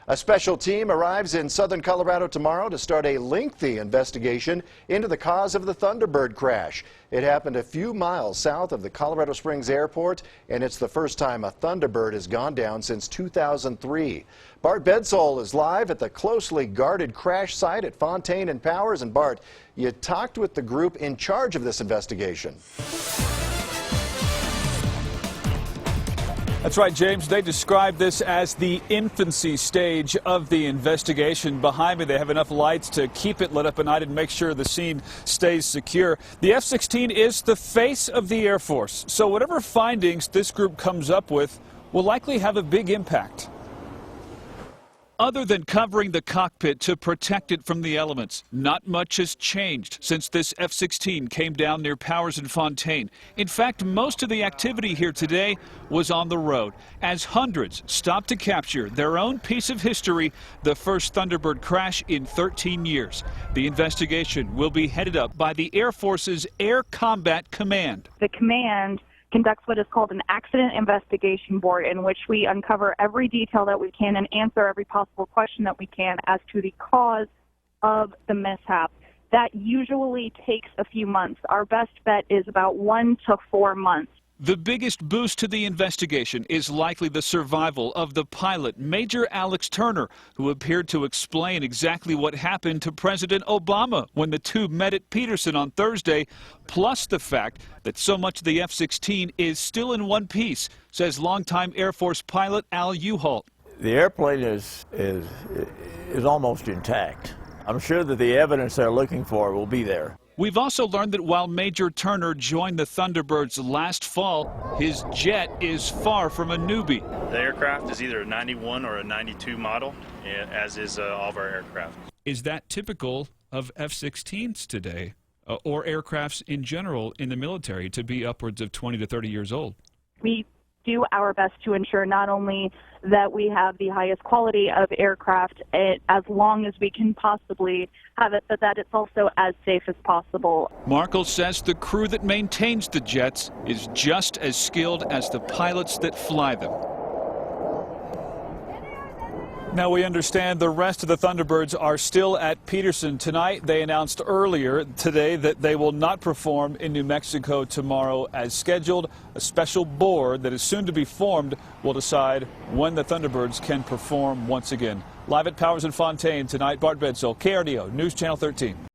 A special team arrives in southern Colorado tomorrow to start a lengthy investigation into the cause of the Thunderbird crash. It happened a few miles south of the Colorado Springs airport, and it's the first time a Thunderbird has gone down since 2003. Bart Bedsole is live at the closely guarded crash site at Fontaine and Powers. And Bart, you talked with the group in charge of this investigation. That's right, James. They describe this as the infancy stage of the investigation. Behind me, they have enough lights to keep it lit up at night and make sure the scene stays secure. The F-16 is the face of the Air Force, so whatever findings this group comes up with will likely have a big impact. Other than covering the cockpit to protect it from the elements, not much has changed since this F-16 came down near Powers and Fontaine. In fact, most of the activity here today was on the road, as hundreds stopped to capture their own piece of history, the first Thunderbird crash in 13 years. The investigation will be headed up by the Air Force's Air Combat Command. The command conducts what is called an accident investigation board, in which we uncover every detail that we can and answer every possible question that we can as to the cause of the mishap. That usually takes a few months. Our best bet is about 1 to 4 months. The biggest boost to the investigation is likely the survival of the pilot, Major Alex Turner, who appeared to explain exactly what happened to President Obama when the two met at Peterson on Thursday, plus the fact that so much of the F-16 is still in one piece, says longtime Air Force pilot Al Uhalt. The airplane is almost intact. I'm sure that the evidence they're looking for will be there. We've also learned that while Major Turner joined the Thunderbirds last fall, his jet is far from a newbie. The aircraft is either a 91 or a 92 model, as is all of our aircraft. Is that typical of F-16s today, or aircrafts in general in the military, to be upwards of 20 to 30 years old? We do our best to ensure not only that we have the highest quality of aircraft as long as we can possibly have it, but that it's also as safe as possible. Markle says the crew that maintains the jets is just as skilled as the pilots that fly them. Now we understand the rest of the Thunderbirds are still at Peterson tonight. They announced earlier today that they will not perform in New Mexico tomorrow as scheduled. A special board that is soon to be formed will decide when the Thunderbirds can perform once again. Live at Powers and Fontaine tonight, Bart Bedsole, KRDO News Channel 13.